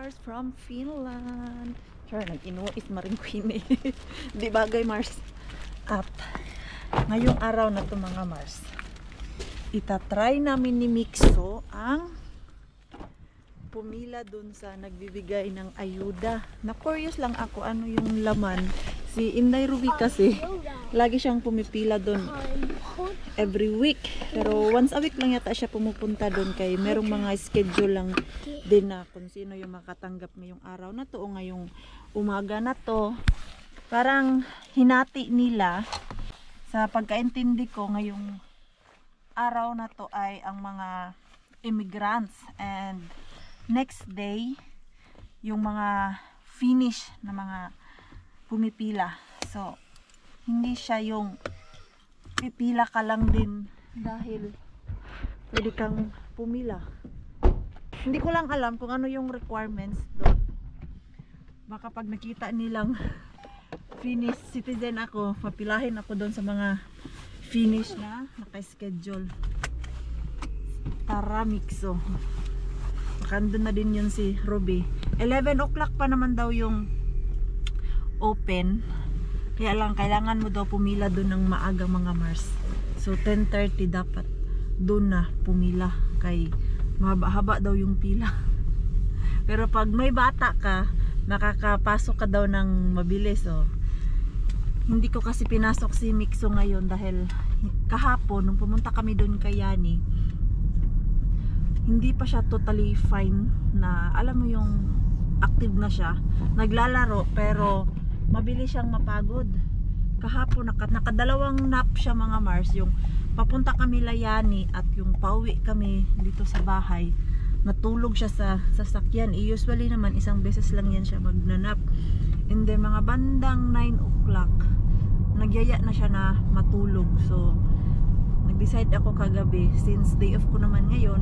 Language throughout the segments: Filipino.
Mars from Finland. Sure, nag-inuis maring queen eh. Di bagay Mars. At ngayong araw na to mga Mars, itatry namin ni Mixo ang pumila dun sa nagbibigay ng ayuda. Na-curious lang ako ano yung laman. Si Inday Ruby kasi, lagi siyang pumipila dun every week. Pero once a week lang yata siya pumupunta dun kay merong mga schedule lang din na kung sino yung makatanggap ngayong araw na to o ngayong umaga na to. Parang hinati nila sa pagkaintindi ko ngayong araw na to ay ang mga immigrants and next day yung mga Finnish na mga pumipila. So, hindi siya yung pipila ka lang din dahil pwede kang pumila. Hindi ko lang alam kung ano yung requirements doon. Baka pag nakita nilang Finnish citizen ako, papilahin ako doon sa mga Finnish na naka-schedule. Tara Mixo. Baka doon na din yun si Ruby. 11 o'clock pa naman daw yung open, kaya lang kailangan mo daw pumila doon ng maaga mga Mars. So 10:30 dapat doon na pumila kay mahaba-haba daw yung pila. Pero pag may bata ka, makakapasok ka daw ng mabilis. So hindi ko kasi pinasok si Mixo ngayon dahil kahapon nung pumunta kami doon kay Yani, hindi pa siya totally fine na alam mo yung active na siya, naglalaro pero mabilis siyang mapagod. Kahapon nakadalawang nap siya mga Mars, yung papunta kami Layani at yung pauwi kami dito sa bahay, natulog siya sa sasakyan. Usually naman isang beses lang yan siya magnanap. And then mga bandang 9 o'clock nagyaya na siya na matulog. So nag-decide ako kagabi, since day off ko naman ngayon,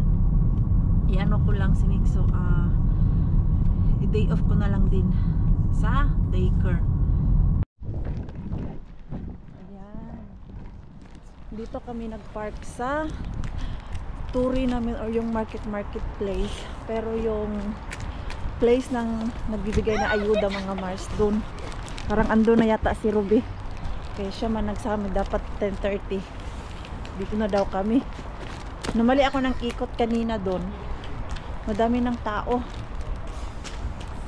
iano ko lang si Mixo, i-day off ko na lang din sa daycare. Ayan. Dito kami nagpark sa turi namin or yung marketplace. Pero yung place ng nagbibigay na ayuda mga Mars, doon. Parang ando na yata si Ruby. Kaya siya man nagsama dapat 10:30. Dito na daw kami. Namali ako ng ikot kanina doon. Madami ng tao.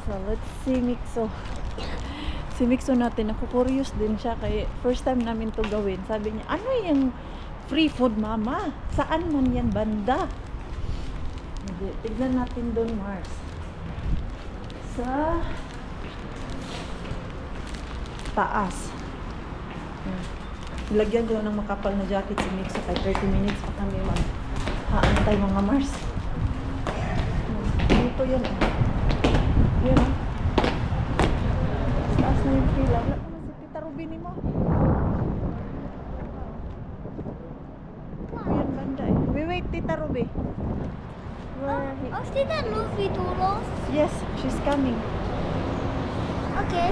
So let's see Mixo. Si Mixo natin, ako-curious din siya kaya first time namin to gawin. Sabi niya, ano yung free food mama? Saan man yan banda? Tignan natin doon Mars. Sa taas. Lagyan ko ng makapal na jacket si Mixo kay 30 minutes pa kami mag-haantay mga Mars. Dito yun. Yun ah. Taas na yung pila. Wala naman si Tita Ruby ni mo. Ayan banda eh. We wait Tita Ruby. Oh, Tita Ruby tulong? Yes, she's coming. Okay.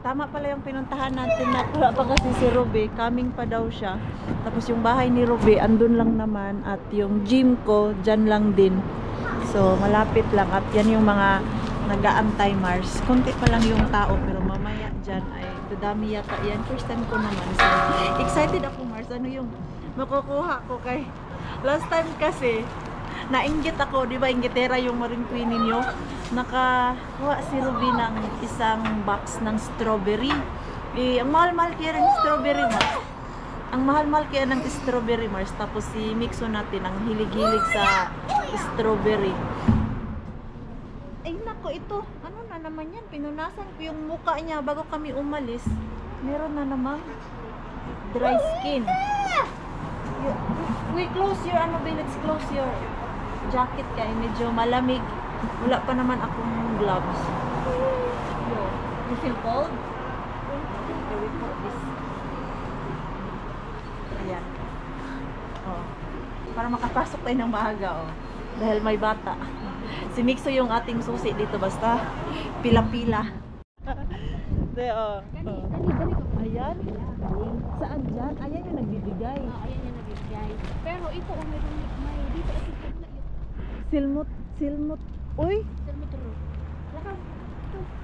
Tama pala yung pinuntahan natin na wala pa kasi si Ruby. Coming pa daw siya. Tapos yung bahay ni Ruby andun lang naman. At yung gym ko dyan lang din. So malapit lang. At yan yung mga nag-aantay Mars. Konti pa lang yung tao. Pero mamaya dyan ay dadami yata yan. First time ko naman. So excited ako Mars. Ano yung makukuha ko kay last time kasi nainggit ako, di ba, inggitera yung Marine Queen ninyo. Nakakuha si Ruby ng isang box ng strawberry. Ang mahal-mahal kaya ng strawberry Mars. Ang mahal-mahal kaya ng strawberry Mars. Tapos si Mixo natin, ang hilig-hilig sa strawberry. Ay nako, ito. Ano na naman yan? Pinunasan ko yung mukha niya bago kami umalis. Meron na namang dry skin. We close your, let's close your jacket kay medyo malamig. Wala pa naman akong gloves. You feel cold? Okay, we put this. Ayan. Oh. Para makapasok tayo ng maaga, oh. Dahil may bata. Si Mixo yung ating susi dito, basta pila-pila. Oh. Ayan. Saan dyan? Ayan yung nagbibigay. Ayan yung nagbibigay. Pero ito, may dito. Silmut Uy, Termitro. Lakang.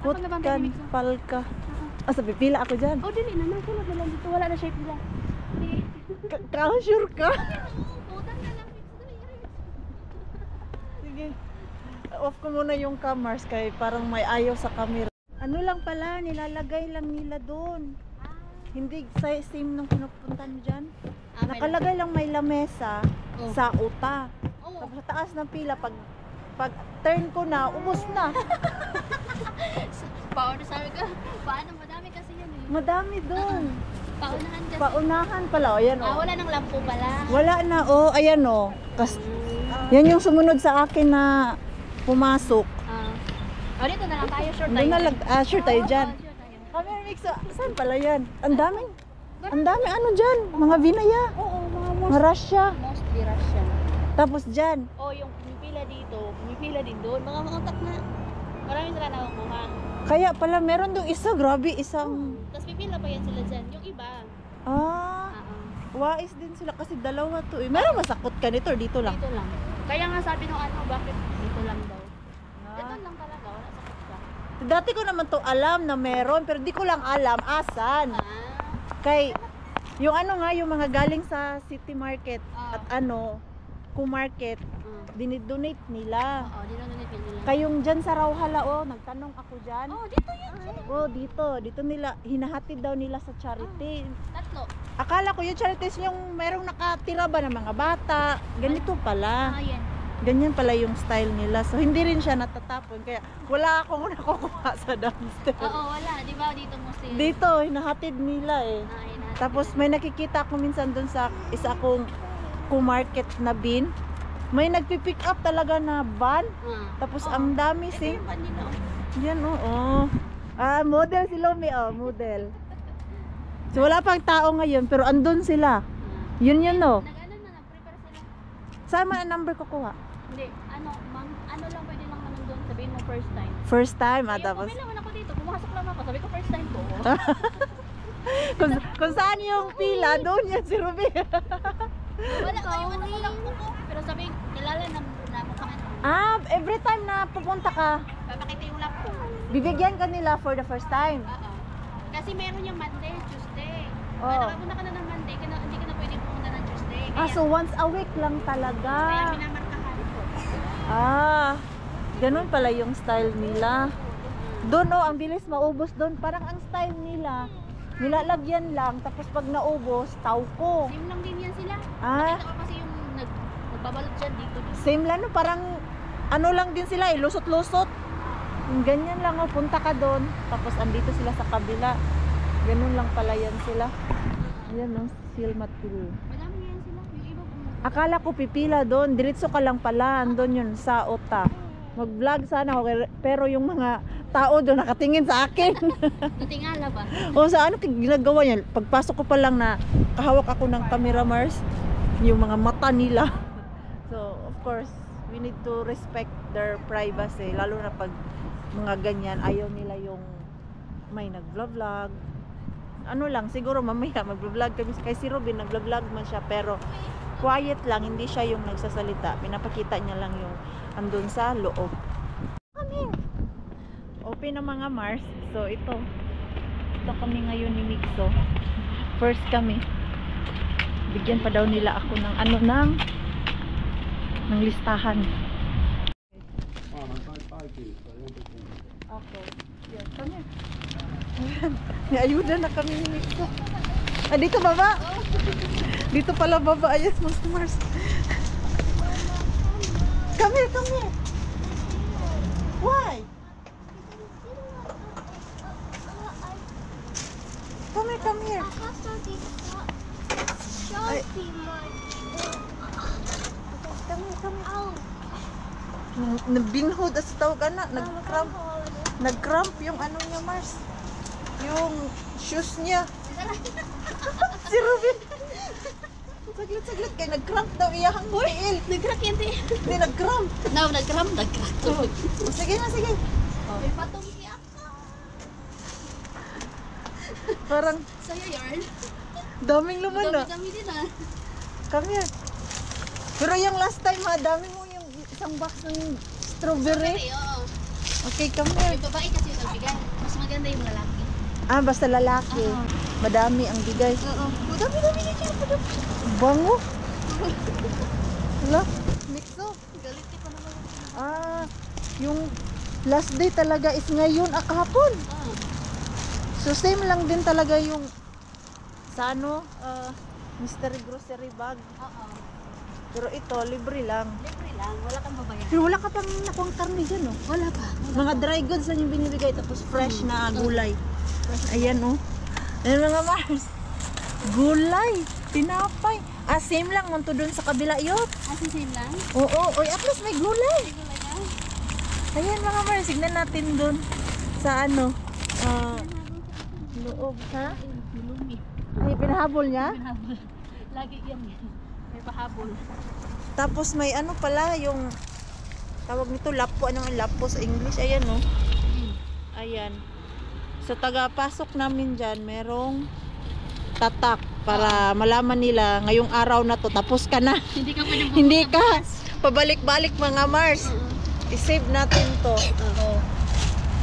putkan, palka. Ah, sa pipila ako dyan. Oh, dili na nakulot na lang dito. Wala na siya pila. Sure ka? Utang na lang. Sige. Off ko muna yung cameras kay parang may ayaw sa camera. Ano lang pala, nilalagay lang nila doon. Hindi same nung pinupunta mo dyan. Nakalagay lang may lamesa Oh. sa uta. Oo. Tapos sa taas ng pila, pag turn ko na, ubos na. Paano sabi ko? Paano? Madami kasi yan eh. Madami doon. Paunahan kasi. Paunahan pala, o yan o. Wala nang lampu pala. Wala na, o, ayan o. Yan yung sumunod sa akin na pumasok. Dito na lang tayo. Sure tayo. Doon na sure tayo dyan. Sure tayo. Kami mix, saan pala yan? Ang daming ano dyan, mga binaya, Oo, mga Russia. mostly Russian. Tapos dyan, Oh, yung pumipila dito, pumipila din doon. Mga utak na. Maraming sila nakukuha. kaya pala meron doon isa, grabe, isang, Tapos pipila pa yan sila dyan. Yung iba. ah, wais din sila kasi dalawa to eh. Meron masakot ka nito, or dito lang? Dito lang. Kaya nga sabi nung ano, bakit dito lang daw. Dito Ah. lang talaga, wala sakit ka. Dati ko naman to alam na meron, pero di ko lang alam asan. Kay, yung ano nga, yung mga galing sa city market at ano, market dinidonate nila. Oo, dinononate nila. Kayong dyan sa Rauhala, oh, nagtanong ako dyan. Oh, dito yan. Oh, dito nila, hinahatid daw nila sa charity. Tatlo. Akala ko yung charities yung merong nakatira ba ng mga bata. Ganito pala. Yan. Ganyan pala yung style nila. So, hindi rin siya natatapon. Kaya, wala akong nakukuha sa downstairs. Oo, wala. Di ba dito mostly? Dito, hinahatid nila eh. Tapos, may nakikita ako minsan doon sa isa kong market na bin. May nagpipick up talaga na van. Tapos, ang dami sing. Yan, oo. Ah, model si Lomi, oh, model. So, wala pang tao ngayon, pero andun sila. Yun, no. Nag-ano na, nag-prepare sila. Saan man ang number ko kuha? Hindi, ano lang pwede lang naman doon, sabihin mo first time. First time, Kaya tapos. pumilang ako dito, pumasok lang ako, sabi ko first time ko. kung saan yung pila, doon yan si Ruby. Wala kayo, ano ko lang ko. Pero sabi, kilala na mukha ka. Ah, every time na pupunta ka, Papakita yung lap ko. bibigyan ka nila for the first time. Oo. Kasi meron yung Monday, Tuesday. Oo. Kaya nakapunta ka na ng Monday, hindi ka na pwede pumunta ng Tuesday. Kaya, Ah, so once a week lang talaga. kaya minamarkahan ko. Ah, ganun pala yung style nila. Doon oh, ang bilis maubos doon. Parang ang style nila, nilalagyan lang, tapos pag naubos, tauko. Same lang din yan sila. Ah. Nakita ko kasi yung nagbabalot dyan dito. Same lang, no? Parang ano lang din sila, lusot-lusot. Yung ganyan lang, oh, punta ka doon, tapos andito sila sa kabila. Ganun lang pala yan sila. Ayan, no? Silmatulu. Madami nga yan sila. Yung iba pumunta. Akala ko pipila doon, diretso ka lang pala, andun yun sa Ota. Mag-vlog sana ako, pero yung mga tao doon nakatingin sa akin. Natingala ba? O sa ano ginagawa niya? Pagpasok ko pa lang na kahawak ako ng camera Mars, yung mga mata nila. So, of course, we need to respect their privacy, lalo na pag mga ganyan, ayaw nila yung may nag-vlog. Ano lang, siguro mamaya mag-vlog kami kay si Robin, nag-vlog man siya, pero quiet lang, hindi siya yung nagsasalita. Pinapakita niya lang yung andun sa loob. Kami. Open na mga Mars. So ito kami ngayon ni Mixo. First kami. Bigyan pa daw nila ako ng ano ng listahan. Okay. Yan, kami. May ayuda na kami ni Mixo. Ah, dito baba? Dito pala baba. Ayos, Mas Mars. Come here, come here. Why? Come here. Ay. Come here. Nabinhod as tawag ana, nag-cramp yung ano niya, Mars. Yung shoes niya. Si Ruben. Saglit kay nag-cramp daw iyahang tiil. Nag-crack yan din. Hindi nag-cramp. No, nag-crack. Sige na, sige. May patong siya. Parang Sa'yo yarn. daming laman na. Dami din ah. Come here. Pero yung last time ha, dami mo yung isang box ng strawberry. Oo. Okay, come here. Yung babae kasi yung nagbigay. Mas maganda yung lalaki. Ah, basta lalaki. Oo. Madami ang bigay. Oo. Dami na siya. Bango. Wala. Mixo. Galit ka pa naman. Ah, yung last day talaga is ngayon, kahapon. Oo. So same lang din talaga yung sa ano, mystery grocery bag. Oo. Pero ito, libre lang. Libre lang. Wala kang babayaran. Pero wala ka pang nakuang karne dyan, no? Wala pa. Mga dry goods lang yung binibigay, tapos fresh na gulay. Ayan, oh. Ayan mga Mars. Gulay, tinapay. Ah, same lang, munto dun sa kabila yun. Same lang? Oo, oy, at least may gulay. Siguro lang. Ayan mga Mars, signan natin dun sa ano, loob, ha? Lumi. Ay, pinahabol niya? Pinahabol. Lagi yan. May pahabol. Tapos may ano pala, yung tawag nito, lapo. Anong lapo sa English? Ayan, no? Ayan. Sa tagapasok namin dyan, merong tatak para malaman nila ngayong araw na to, tapos ka na. Hindi ka pwede Hindi ka pabalik-balik mga Mars. I-save natin to. Oo.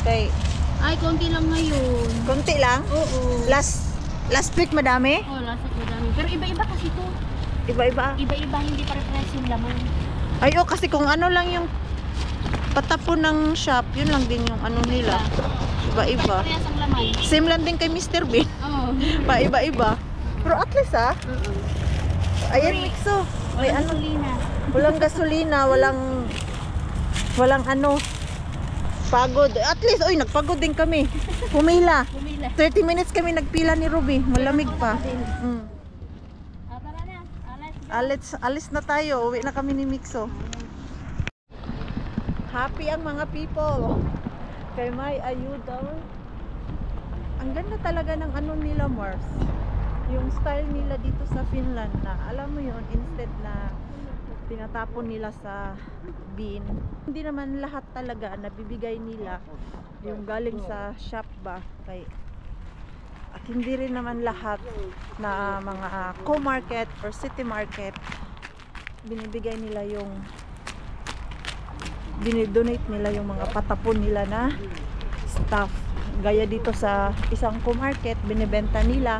Okay. Ay, konti lang ngayon. Konti lang. Oo. Last week madami. Oh, lasik madami. Pero iba-iba kasi to. Iba-iba. Iba-iba, hindi pare-pares yung laman. Ay, oh, kasi kung ano lang yung patapon ng shop, yun lang din yung ano nila. Iba-iba. Parehas ang laman. Same lang din kay Mr. Bean. Oo. Iba-iba. Pero at least ayan, Mixo. May ano, Gasolina. walang gasolina, walang ano, pagod. At least, oy, nagpagod din kami. Pumila. Pumila. 30 minutes kami nagpila ni Ruby. Malamig pa. Tara na. Alis na tayo. Uwi na kami ni Mixo. Happy ang mga people. Kay may ayuda. Ang ganda talaga ng ano nila, Mars. Yung style nila dito sa Finland na, alam mo yun, instead na tinatapon nila sa bin, hindi naman lahat talaga nabibigay nila yung galing sa shop ba kay, at hindi rin naman lahat na mga co-market or city market binibigay nila yung dinidonate nila yung mga patapon nila na stuff. Gaya dito sa isang co-market, binibenta nila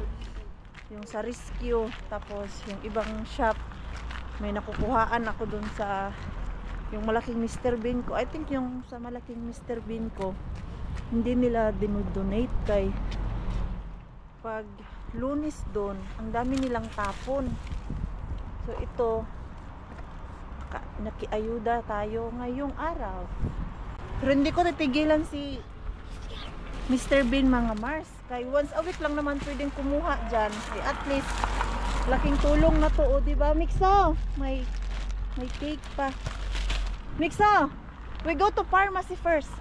yung sa rescue, tapos yung ibang shop may nakukuhaan ako dun sa yung malaking Mr. Bean ko. I think yung sa malaking Mr. Bean ko hindi nila dinodonate kay pag Lunes doon ang dami nilang tapon. So ito nakiayuda tayo ngayong araw. Pero hindi ko titigilan si Mr. Bean mga Mars. Kay once a week lang naman pwedeng kumuha dyan. Kay at least laking tulong na to. O diba Mixo? May cake pa. Mixo! We go to pharmacy first.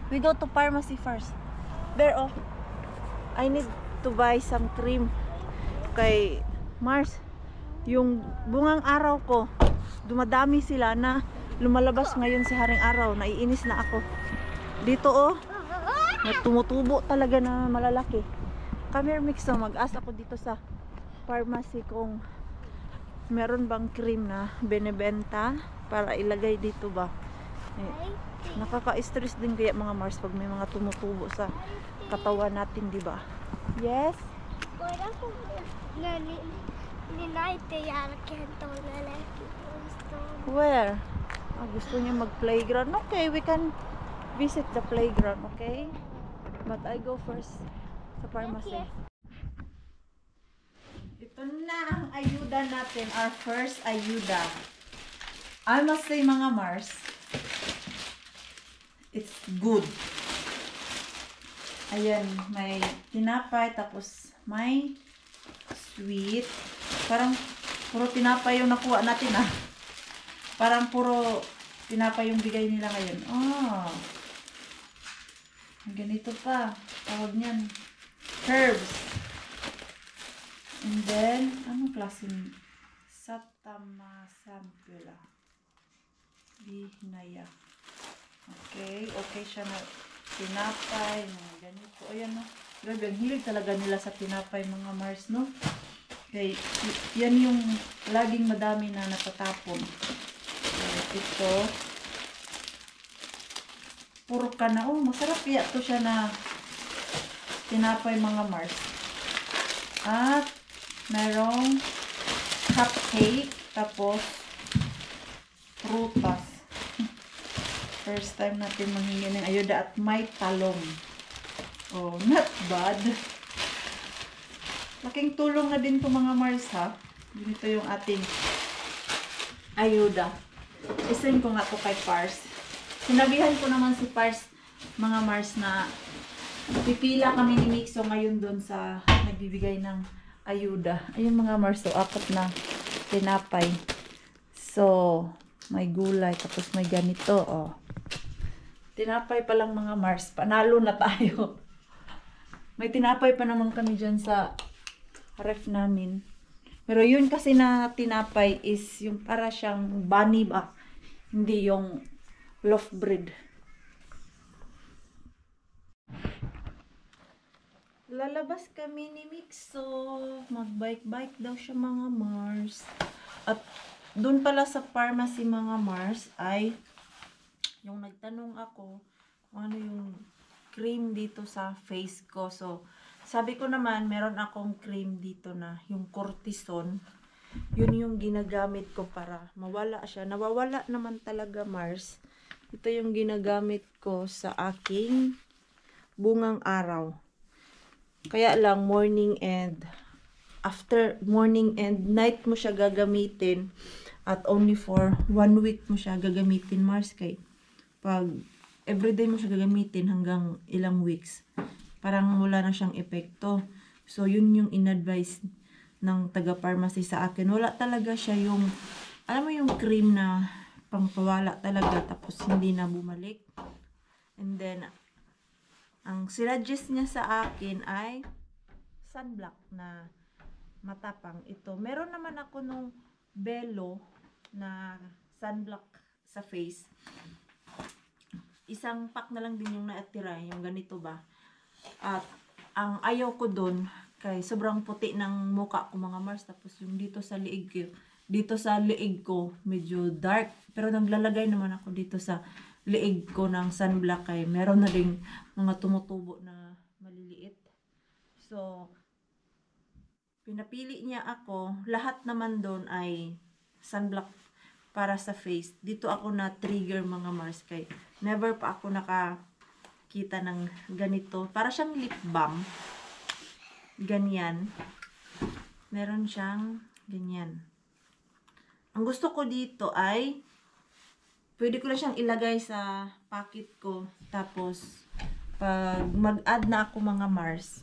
We go to pharmacy first. There, oh. I need to buy some cream. Kay Mars, yung bungang araw ko, dumadami sila na lumalabas ngayon sa haring araw. Naiinis na ako. Dito, oh. Tumutubo talaga na malalaki. Come here, Mixo. Mag-ask ako dito sa pharmacy kung meron bang cream na binibenta para ilagay dito ba. Nakaka-stress din kaya mga Mars pag may mga tumutubo sa katawan natin, di ba? Yes? Where? Gusto niya mag-playground. Okay, we can visit the playground, okay? But I go first sa pharmacy. Ito na ang ayuda natin. Our first ayuda. I must say mga Mars, it's good. Ayan, may tinapay, tapos may sweet. Parang puro tinapay yung nakuha natin ah. Parang puro tinapay yung bigay nila ngayon. Oh. Ganito pa. Tawag niyan. Herbs. And then, anong klaseng? Satama sampula. Bihnaya. Okay. Okay siya na tinapay. Mga ganito. Ayan no. Grabe, ang hilig talaga nila sa tinapay mga Mars, no? Okay. Yan yung laging madami na natatapon. Ito. Puro ka na. Oh, masarap ya to siya na tinapay mga Mars. At merong cupcake. Tapos prutas. First time natin manghingi ng ayuda at may talong. Oh, not bad. Laking tulong na din to mga Mars ha. Ganito yung ating ayuda. Isend ko nga to kay Pars. Sinabihan ko naman si Pars, mga Mars, na pipila kami ni Mixo ngayon doon sa nagbibigay ng ayuda. Ayun mga Mars, so apat na tinapay. So, may gulay, tapos may ganito, oh. Tinapay pa lang mga Mars, panalo na tayo. May tinapay pa naman kami dyan sa ref namin. Pero yun kasi na tinapay is yung para siyang bunny ba? Hindi yung loaf bread. Lalabas kami ni Mixo. Mag-bike-bike daw siya mga Mars. At doon pala sa pharmacy mga Mars ay yung nagtanong ako kung ano yung cream dito sa face ko. So, sabi ko naman, meron akong cream dito na yung cortisone. Yun yung ginagamit ko para mawala siya. Nawawala naman talaga Mars. Ito yung ginagamit ko sa aking bungang araw. Kaya lang morning and after morning and night mo siya gagamitin at only for 1 week mo siya gagamitin Mars, kay pag everyday mo siya gagamitin hanggang ilang weeks parang wala na siyang epekto. So yun yung in-advise ng taga-pharmacy sa akin. Wala talaga siya yung alam mo yung cream na pangpawala talaga tapos hindi na bumalik. And then ang sinuggest niya sa akin ay sunblock na matapang. Ito, meron naman ako nung Belo na sunblock sa face. Isang pack na lang din yung naatira, yung ganito ba. At ang ayaw ko dun, kay sobrang puti ng mukha ko mga Mars. Tapos yung dito sa liig ko, medyo dark. Pero naglalagay naman ako dito sa liig ko ng sunblock, kay meron na ding mga tumutubo na maliliit. So, pinapili niya ako. Lahat naman doon ay sunblock para sa face. Dito ako na trigger mga Mars, kay never pa ako nakakita ng ganito. Para siyang lip balm. Ganyan. Meron siyang ganyan. Ang gusto ko dito ay pwede ko na siyang ilagay sa pocket ko. Tapos pag mag-add na ako mga Mars,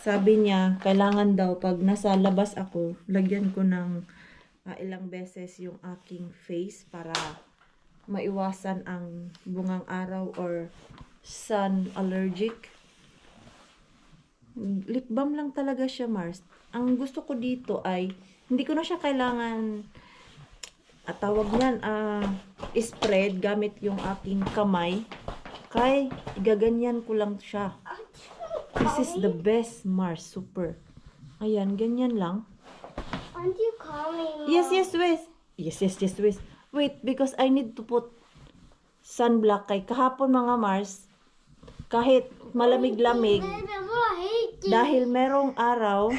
sabi niya kailangan daw pag nasa labas ako, lagyan ko ng ilang beses yung aking face para maiwasan ang bungang araw or sun allergic. Lip balm lang talaga siya Mars. Ang gusto ko dito ay hindi ko na siya kailangan tawag niyan spread gamit yung aking kamay. Kay gaganyan ko lang siya. This is the best Mars, super. Ayan, ganyan lang. Aren't you coming? Yes, wait. Yes, wait. Wait, because I need to put sunblock kay kahapon mga Mars. Kahit malamig-lamig, Baby, I hate you. dahil merong araw,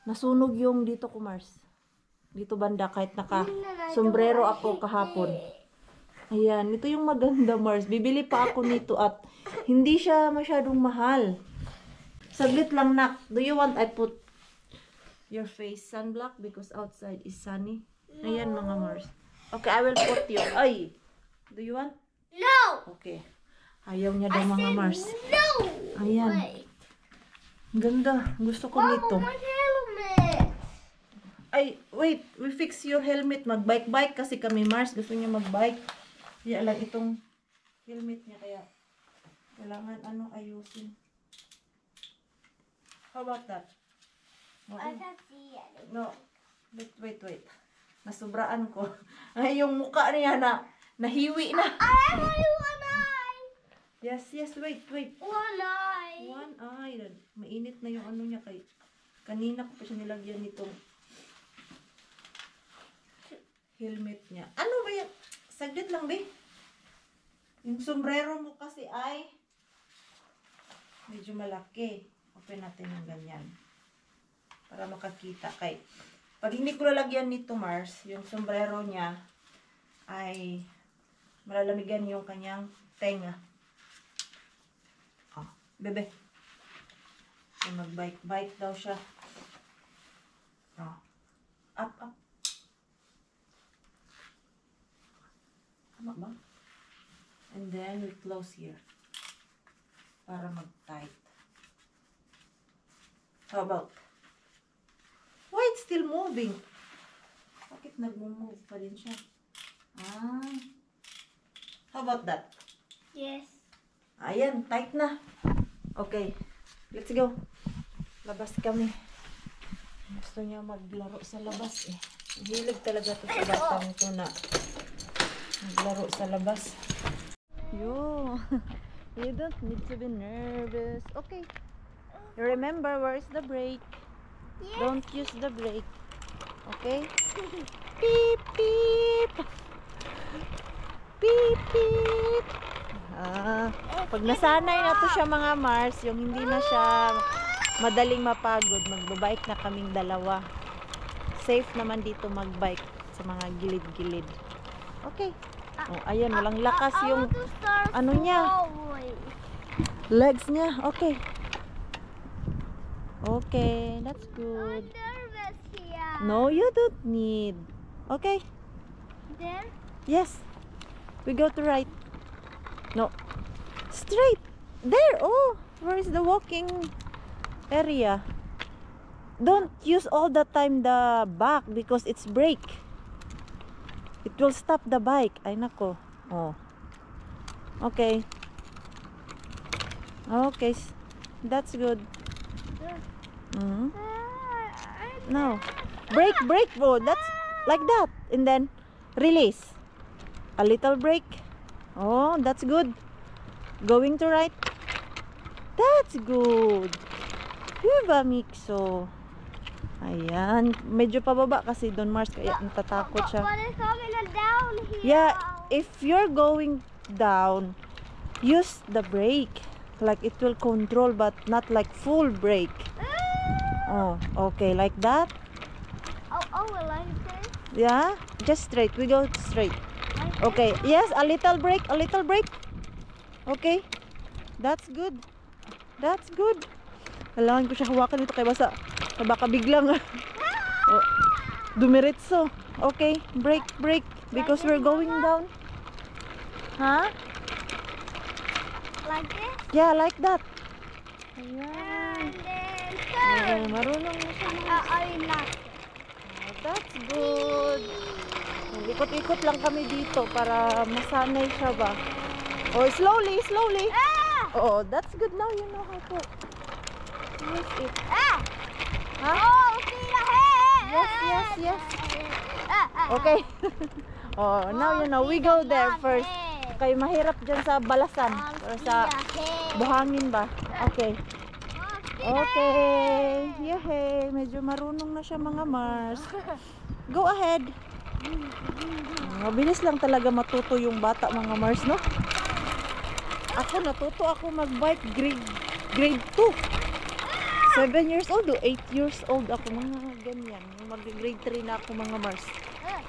nasunog yung dito ko Mars. Dito banda kahit naka-sombrero ako kahapon. Ayan, ito yung maganda Mars. Bibili pa ako nito at hindi siya masyadong mahal. Saglit lang nak. Do you want I put your face sunblock because outside is sunny? Ayan mga Mars. Okay, I will put you. Ay! Do you want? No! Okay. Ayaw niya daw mga Mars. No! Ayan. Wait. Ang ganda. Gusto ko nito. Mama, my helmet. Ay, wait. We fix your helmet. Mag-bike-bike kasi kami Mars. Gusto niya mag-bike. Kaya lang itong helmet niya. Kaya kailangan ayusin. How about that? I can't see it. No. Wait. Nasubraan ko. Ay, yung mukha niya na nahiwi na. I have only one eye. Yes, wait. One eye. One eye. Mainit na yung ano niya kay kanina ko pa siya nilagyan nitong helmet niya. Ano ba yan? Saglit lang, be. Yung sombrero mo kasi ay medyo malaki. Open natin ng ganyan. Para makakita kay. Pag hindi ko lalagyan nito, Mars, yung sombrero niya ay malalamigan yung kanyang tenga. Oh, bebe. So, mag-bike daw siya. Oh. Up, up. Tama ba? And then, we close here. Para mag-tight. How about? Why it's still moving? Bakit nag-move pa din siya? Ah. How about that? Yes. Ayan, tight na. Okay. Let's go. Labas kami. Gusto niya maglaro sa labas eh. Hilig talaga to sa batang to na maglaro sa labas. Yo. You don't need to be nervous. Okay. Remember, where is the brake? Yes. Don't use the brake. Okay? Beep, beep. Beep, beep. Ah, pag nasanay na to siya mga Mars, yung hindi na siya madaling mapagod, magbabike na kaming dalawa. Safe naman dito magbike sa mga gilid-gilid. Okay. Oh, ayan, walang lakas yung I want to start ano niya. slowly. Legs niya. Okay. Okay, that's I'm good. nervous here. No, you don't need. Okay. There? Yes. We go to right. No. Straight. There. Oh, where is the walking area? Don't use all the time the back because it's brake. It will stop the bike. Ay nako. Oh. Okay. Okay. That's good. Mm. No. Brake, brake, bro. That's like that. And then release. A little brake. Oh, that's good. Going to right. That's good. Diba, Mixo? Ayan. Medyo pababa kasi Don Mars kaya natatakot siya. But it's coming down here. Yeah, if you're going down, use the brake. Like it will control but not like full brake. Oh, okay, like that. Oh, like this. Yeah, just straight. We go straight. Like Okay. Yes, a little break, a little break. Okay. That's good. That's good. Kailangan ko siya hawakan dito kay basa. Baka biglang oh, dumiretso. Okay, break, break because we're going down. Huh? Like this. Yeah, like that. Ayan. And then Ay, turn. marunong na siya. I like. Oh, that's good. Ikot-ikot lang kami dito para masanay siya ba. Oh, slowly, slowly. Oh, that's good now. You know how to use it. Huh? Oh, see the head. Yes, yes, yes. Okay. Oh, now you know. We go there first. Kaya mahirap dyan sa balasan. Or sa buhangin ba? Okay. Okay. Yehey. Medyo marunong na siya mga Mars. Go ahead. Mabilis lang talaga matuto yung bata mga Mars, no? Ako natuto ako magbike grade 2. 7 years old o 8 years old ako mga ganyan. Mag-grade 3 na ako mga Mars.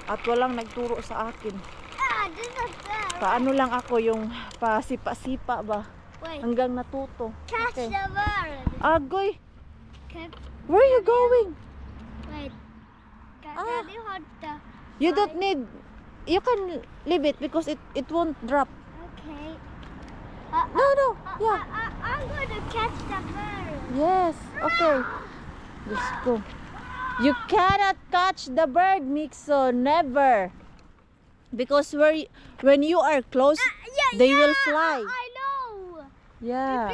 At walang nagturo sa akin. This is good. Paano lang ako yung pasipa-sipa ba? Wait, Hanggang natuto. catch Okay. the bird. Agoy, Can, where are you going? wait. Can Ah. you hold the... You don't need, you can leave it because it won't drop. Okay. No, no, yeah. I'm going to catch the bird. Yes, okay. Let's go. You cannot catch the bird, Mixo. Never. Because when you are close, they will fly. I know. Yeah.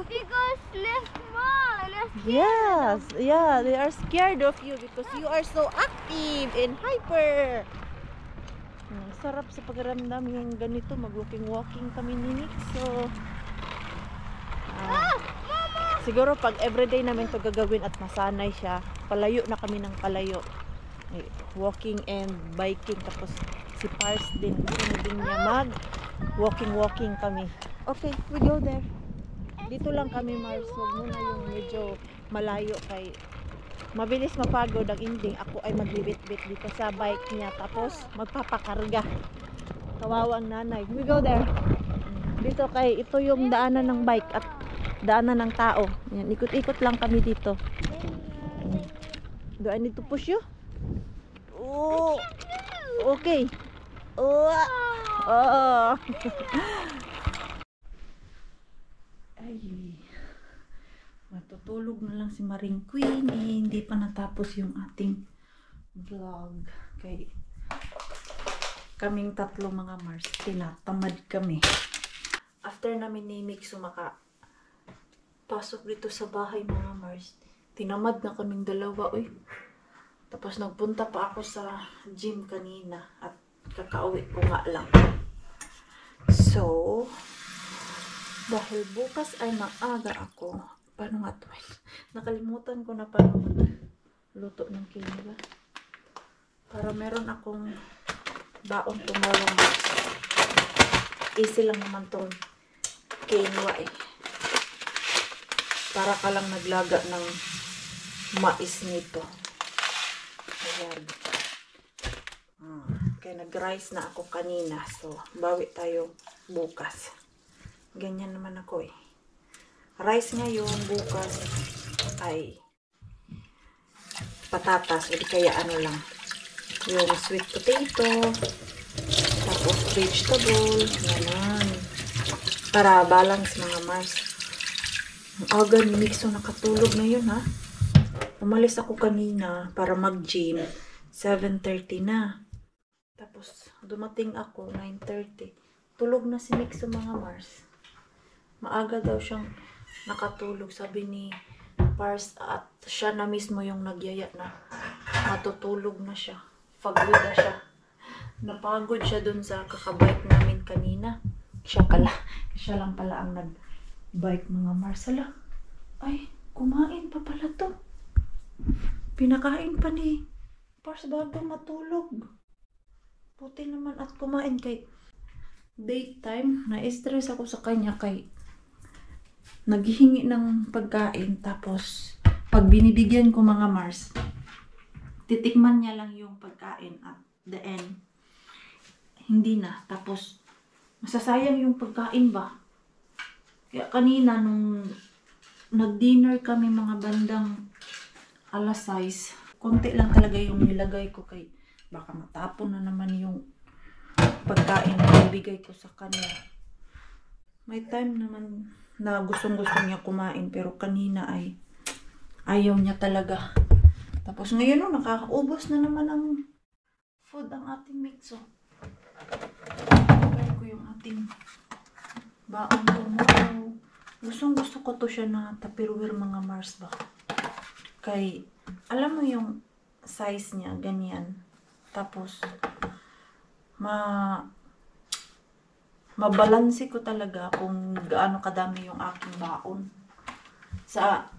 Because they're small and they're scared. Yes. Yeah, they are scared of you because you are so active and hyper. Sarap sa pakiramdam yung ganito. Mag-walking kami ni Mixo. Siguro pag everyday namin to gagawin at masanay siya, palayo na kami ng palayo. Walking and biking tapos si Pars din. Gusto din niya mag walking kami. Okay, we go there. Dito lang kami, Mars. Huwag muna yung medyo malayo kay mabilis mapagod ang ending. Ako ay magbibit-bit dito sa bike niya tapos magpapakarga. Kawawang nanay. We go there. Dito kay ito yung daanan ng bike at daanan ng tao. Yan, ikot-ikot lang kami dito. Do I need to push you? Oh. Okay. Oh. Oh. Ay. Matutulog na lang si Maring Queen. Hindi pa natapos yung ating vlog. Kay kaming tatlo mga Mars. Tinatamad kami. After namin ni Mix pasok dito sa bahay mga Mars. Tinamad na kaming dalawa. Uy. Tapos nagpunta pa ako sa gym kanina. At kakauwi ko nga lang. So, dahil bukas ay maaga ako. Paano nga ito? Nakalimutan ko na paano luto ng quinoa. Para meron akong baon tomorrow. Easy lang naman tong quinoa eh. Para ka lang naglaga ng mais nito. Ayan. Kaya nag-rice na ako kanina. So, bawi tayo bukas. Ganyan naman ako eh. Rice ngayon, bukas ay patatas. O di kaya ano lang. Yung sweet potato. Tapos vegetable. Naman. Para balance mga Mars. Ang aga ni Mixo nakatulog na yun ha. Umalis ako kanina para mag-gym. 7:30 na. Tapos dumating ako 9:30. Tulog na si Mixo mga Mars. Maaga daw siyang nakatulog. Sabi ni Pars at siya na mismo yung nagyaya na matutulog na siya. Pagod na siya. Napagod siya dun sa kakabike namin kanina. Siya lang pala ang nag-bike mga Mars. Hala, ay, kumain pa pala to. Pinakain pa ni Pars bago matulog. Puti naman at kumain kay daytime. Na-stress ako sa kanya kay naghihingi ng pagkain. Tapos pag binibigyan ko mga Mars, titikman niya lang yung pagkain at the end hindi na. Tapos masasayang yung pagkain ba. Kaya kanina nung nag-dinner kami mga bandang alas 6, konti lang talaga yung nilagay ko kay baka matapon na naman yung pagkain na ibigay ko sa kanya. May time naman na gustong-gusto niya kumain pero kanina ay ayaw niya talaga. Tapos ngayon nakakaubos na naman ang food ang ating Mixo. Prepare ko yung ating baon tomorrow. Gustong-gusto ko to siya na Tupperware mga Mars ba. Kay, alam mo yung size niya, ganyan. Tapos, mabalansi ko talaga kung gaano kadami yung aking baon. Sa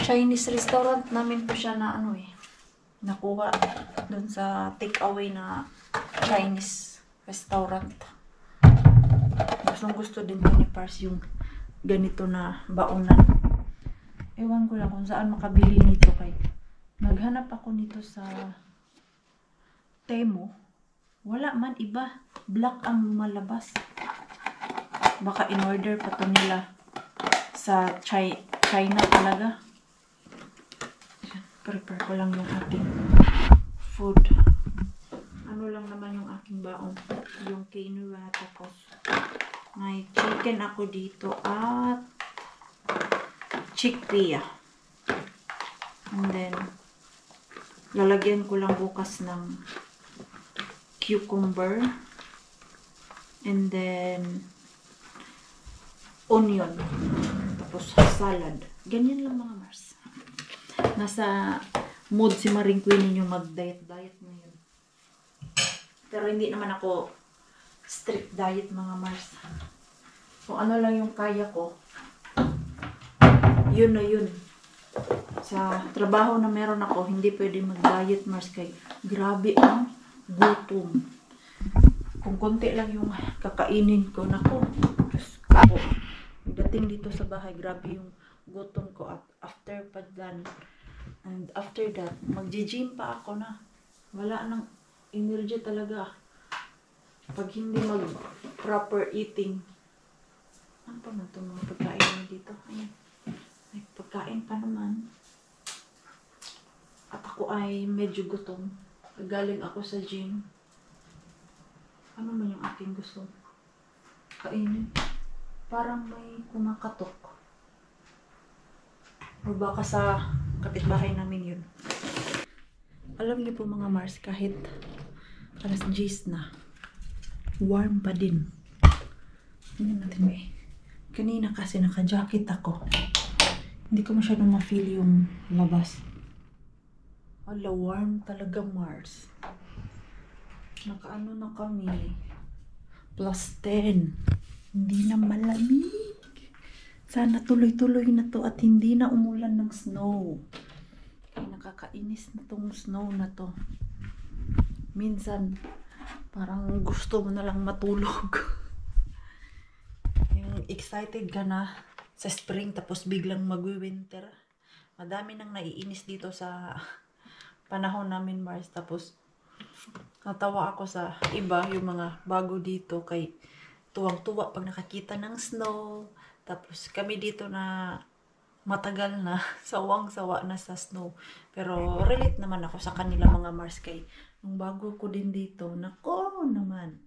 Chinese restaurant namin po siya na nakuha dun sa takeaway na Chinese restaurant. Gustong-gusto din po ni Pars yung ganito na baonan. Ewan ko lang kung saan makabili nito kay naghanap ako nito sa Temu. Wala man, iba. Black ang lumalabas. Baka in-order pa to nila sa China talaga. Prepare ko lang yung ating food. Ano lang naman yung aking baon. Yung quinoa. Tapos may chicken ako dito at chickpea. And then, lalagyan ko lang bukas ng cucumber. And then, onion. Tapos, salad. Ganyan lang mga Mars. Nasa mood si Maring Queen ninyo mag-diet ngayon. Pero hindi naman ako strict diet mga Mars. Kung ano lang yung kaya ko, yun na yun. Sa trabaho na meron ako, hindi pwede mag-diet Mars kay grabe ang gutom. Kung konti lang yung kakainin ko, nako, Diyos ko. Dating dito sa bahay, grabe yung gutom ko at after pa dyan. And after that, magji-gym pa ako na. Wala nang energy talaga. Pag hindi mag-proper eating. Ano pa na itong mga pagkain dito? Ayan. May pagkain pa naman. At ako ay medyo gutom. Galing ako sa gym. Ano man yung aking gusto? Kainin. Parang may kumakatok. O baka sa kapitbahay namin yun. Alam niyo po mga Mars, kahit alas 10 na, warm pa din. Tingnan natin may. Kanina kasi naka-jacket ako. Hindi ko masyadong ma-feel yung labas. Ala, warm talaga Mars. Nakaano na kami. +10. Hindi na malamig. Sana tuloy-tuloy na to at hindi na umulan ng snow. Ay, nakakainis na tong snow na to. Minsan, parang gusto mo na lang matulog. Yung excited ka na sa spring tapos biglang mag-winter. Madami nang naiinis dito sa panahon namin Mars. Tapos natawa ako sa iba, yung mga bago dito kay tuwang-tuwa pag nakakita ng snow. Tapos kami dito na matagal na, sawang-sawa na sa snow. Pero relate naman ako sa kanila mga Mars kay nung bago ko din dito, nako naman,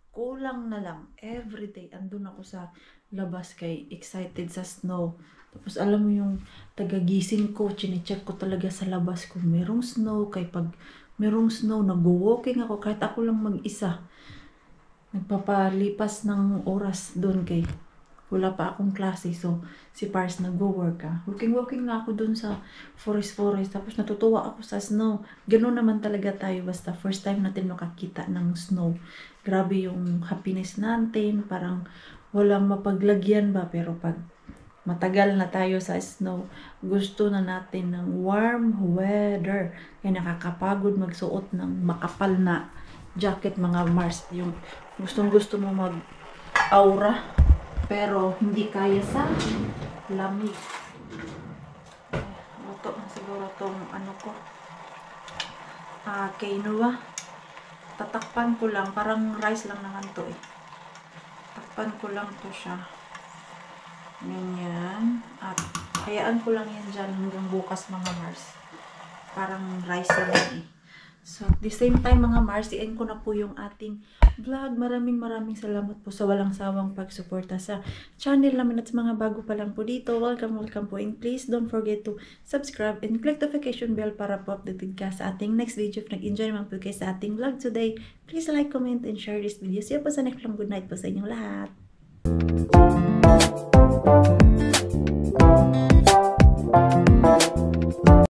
kulang na lang. Everyday, andun ako sa labas kay excited sa snow. Tapos alam mo yung tagagising ko, chinecheck ko talaga sa labas kung merong snow. Kay pag merong snow, nag-walking ako kahit ako lang mag-isa. Nagpapalipas ng oras doon kay wala pa akong klase. So, si Pars nag-work ka. Walking nga ako dun sa forest. Tapos natutuwa ako sa snow. Ganun naman talaga tayo basta first time natin makakita ng snow. Grabe yung happiness natin. Parang walang mapaglagyan ba. Pero pag matagal na tayo sa snow, gusto na natin ng warm weather. Kaya nakakapagod magsuot ng makapal na jacket mga Mars. Yung gustong-gusto mo mag-aura. Pero hindi kaya sa lamig. Luto na siguro itong ano ko. Quinoa. Tatakpan ko lang. Parang rice lang naman to eh. Takpan ko lang to siya. Ganyan. At hayaan ko lang yan dyan hanggang bukas mga Mars. Parang rice lang eh. So, at the same time mga Mars, i-end ko na po yung ating vlog. Maraming salamat po sa walang sawang pagsuporta sa channel namin at sa mga bago pa lang po dito. Welcome po and please don't forget to subscribe and click notification bell para po updated ka sa ating next video. If nag-enjoy naman po kayo sa ating vlog today, please like, comment, and share this video. See you po sa next vlog. Good night po sa inyong lahat.